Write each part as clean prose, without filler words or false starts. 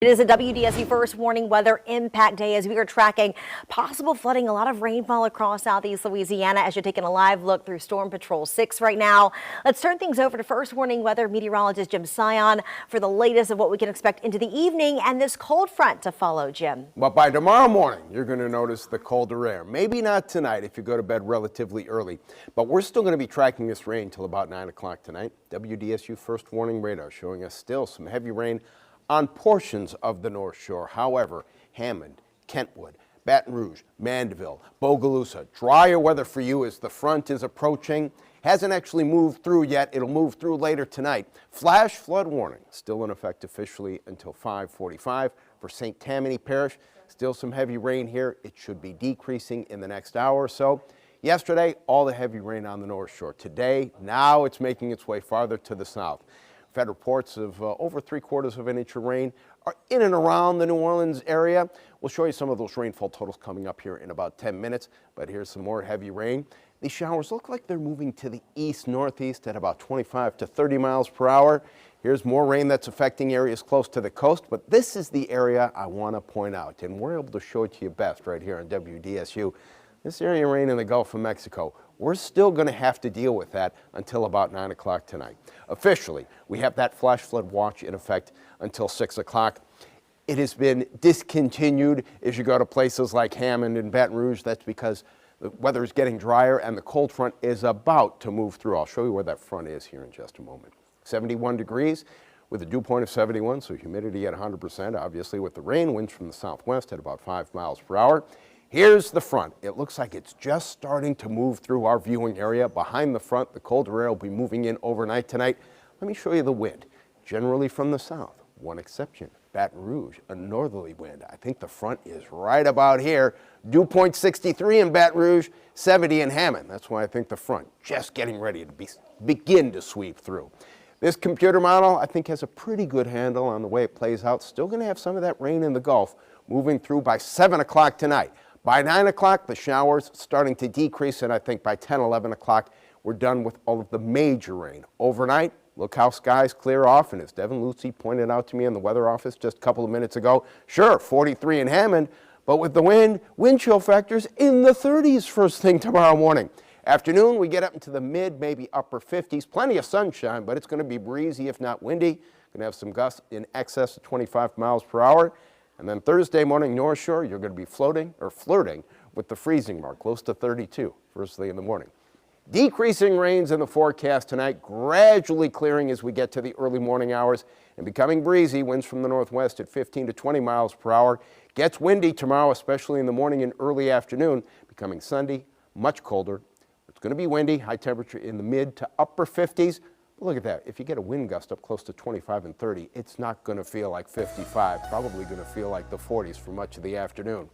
It is a WDSU first warning weather impact day as we are tracking possible flooding, a lot of rainfall across southeast Louisiana as you're taking a live look through Storm Patrol 6 right now. Let's turn things over to first warning weather meteorologist Jim Sion for the latest of what we can expect into the evening and this cold front to follow, Jim. But by tomorrow morning, you're going to notice the colder air. Maybe not tonight if you go to bed relatively early, but we're still going to be tracking this rain till about 9 o'clock tonight. WDSU first warning radar showing us still some heavy rain on portions of the North Shore. However, Hammond, Kentwood, Baton Rouge, Mandeville, Bogalusa, drier weather for you as the front is approaching. Hasn't actually moved through yet. It'll move through later tonight. Flash flood warning still in effect officially until 5:45 for St. Tammany Parish. Still some heavy rain here. It should be decreasing in the next hour or so. Yesterday, all the heavy rain on the North Shore. Today, now it's making its way farther to the south. We've had reports of over 3/4 of an inch of rain are in and around the New Orleans area. We'll show you some of those rainfall totals coming up here in about 10 minutes, but here's some more heavy rain. These showers look like they're moving to the east-northeast at about 25 to 30 miles per hour. Here's more rain that's affecting areas close to the coast, but this is the area I want to point out, and we're able to show it to you best right here on WDSU. This area of rain in the Gulf of Mexico, we're still going to have to deal with that until about 9 o'clock tonight. Officially, we have that flash flood watch in effect until 6 o'clock. It has been discontinued as you go to places like Hammond and Baton Rouge. That's because the weather is getting drier and the cold front is about to move through. I'll show you where that front is here in just a moment. 71 degrees with a dew point of 71, so humidity at 100%. Obviously, with the rain, winds from the southwest at about 5 miles per hour. Here's the front. It looks like it's just starting to move through our viewing area. Behind the front, the colder air will be moving in overnight tonight. Let me show you the wind. Generally from the south, one exception, Baton Rouge, a northerly wind. I think the front is right about here. Dew point 63 in Baton Rouge, 70 in Hammond. That's why I think the front just getting ready to begin to sweep through. This computer model, I think, has a pretty good handle on the way it plays out. Still going to have some of that rain in the Gulf moving through by 7 o'clock tonight. By 9 o'clock, the showers starting to decrease, and I think by 10, 11 o'clock, we're done with all of the major rain. Overnight, look how skies clear off, and as Devin Lucy pointed out to me in the weather office just a couple of minutes ago, sure, 43 in Hammond, but with the wind chill factors in the 30s first thing tomorrow morning. Afternoon, we get up into the mid, maybe upper 50s. Plenty of sunshine, but it's going to be breezy, if not windy. Going to have some gusts in excess of 25 miles per hour. And then Thursday morning, North Shore, you're going to be floating or flirting with the freezing mark, close to 32, first thing in the morning. Decreasing rains in the forecast tonight, gradually clearing as we get to the early morning hours and becoming breezy. Winds from the northwest at 15 to 20 miles per hour. Gets windy tomorrow, especially in the morning and early afternoon. Becoming Sunday, much colder. It's going to be windy, high temperature in the mid to upper 50s. Look at that. If you get a wind gust up close to 25 and 30, it's not going to feel like 55, probably going to feel like the 40s for much of the afternoon.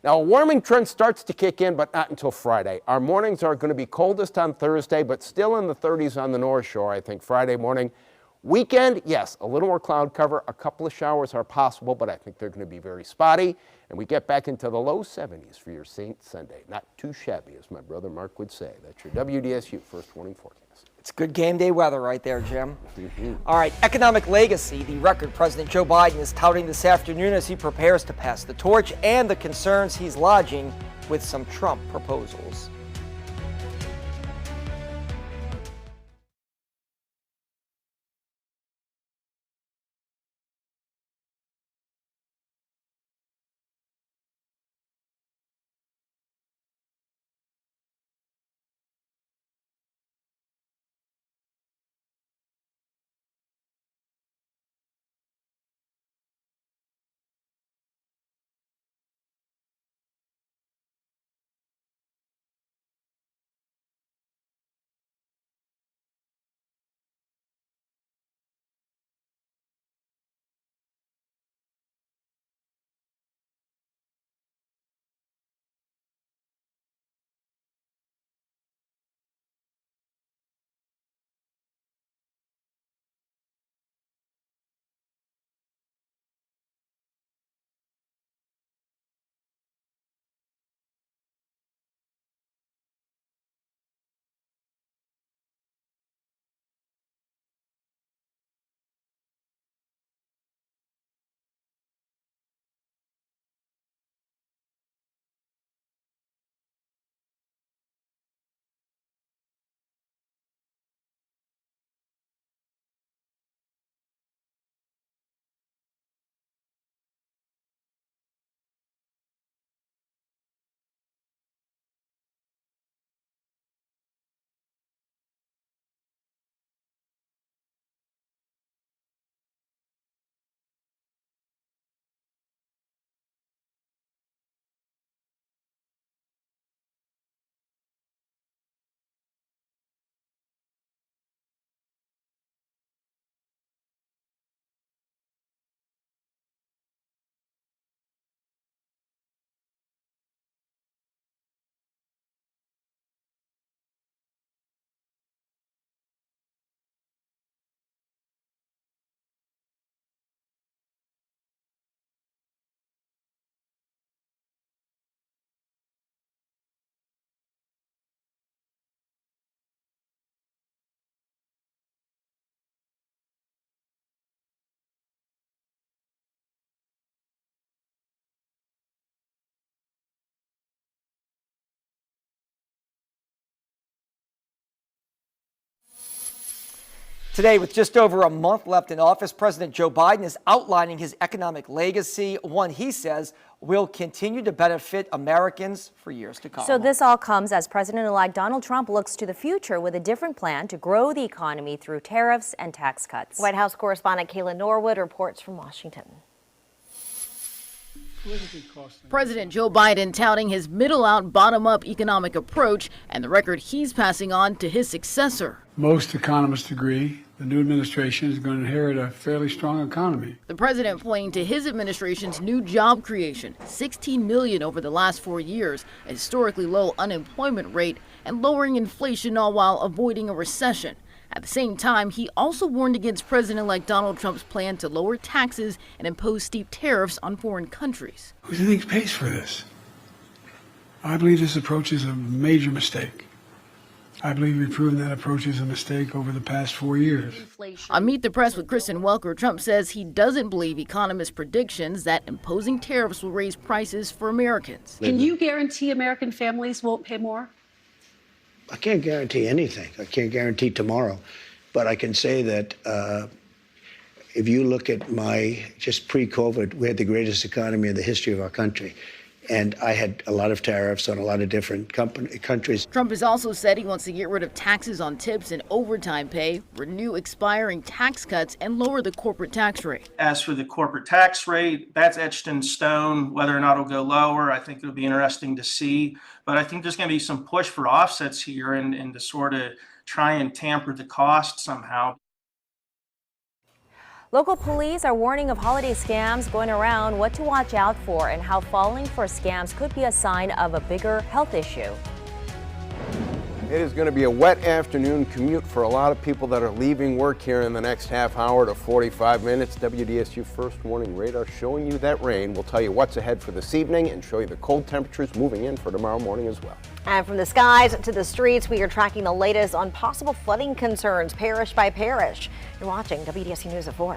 Now, a warming trend starts to kick in, but not until Friday. Our mornings are going to be coldest on Thursday, but still in the 30s on the North Shore, I think, Friday morning. Weekend, yes, a little more cloud cover. A couple of showers are possible, but I think they're going to be very spotty. And we get back into the low 70s for your Saint Sunday. Not too shabby, as my brother Mark would say. That's your WDSU first warning forecast. It's good game day weather right there, Jim. All right, economic legacy. The record President Joe Biden is touting this afternoon as he prepares to pass the torch and the concerns he's lodging with some Trump proposals. Today, with just over a month left in office, President Joe Biden is outlining his economic legacy, one he says will continue to benefit Americans for years to come. So this all comes as President-elect Donald Trump looks to the future with a different plan to grow the economy through tariffs and tax cuts. White House correspondent Kayla Norwood reports from Washington. President Joe Biden touting his middle-out, bottom-up economic approach and the record he's passing on to his successor. Most economists agree the new administration is going to inherit a fairly strong economy. The president pointing to his administration's new job creation, 16 million over the last 4 years, a historically low unemployment rate, and lowering inflation, all while avoiding a recession. At the same time, he also warned against President-elect Donald Trump's plan to lower taxes and impose steep tariffs on foreign countries. Who do you think pays for this? I believe this approach is a major mistake. I believe we've proven that approach is a mistake over the past 4 years. On Meet the Press with Kristen Welker, Trump says he doesn't believe economists' predictions that imposing tariffs will raise prices for Americans. Can you guarantee American families won't pay more? I can't guarantee anything. I can't guarantee tomorrow. But I can say that if you look at just pre-COVID, we had the greatest economy in the history of our country. And I had a lot of tariffs on a lot of different countries. Trump has also said he wants to get rid of taxes on tips and overtime pay, renew expiring tax cuts, and lower the corporate tax rate. As for the corporate tax rate, that's etched in stone. Whether or not it'll go lower, I think it'll be interesting to see. But I think there's going to be some push for offsets here and to sort of try and tamper the cost somehow. Local police are warning of holiday scams going around, what to watch out for, and how falling for scams could be a sign of a bigger health issue. It is going to be a wet afternoon commute for a lot of people that are leaving work here in the next half hour to 45 minutes. WDSU First Warning Radar showing you that rain. We'll tell you what's ahead for this evening and show you the cold temperatures moving in for tomorrow morning as well. And from the skies to the streets, we are tracking the latest on possible flooding concerns parish by parish. You're watching WDSU News at 4.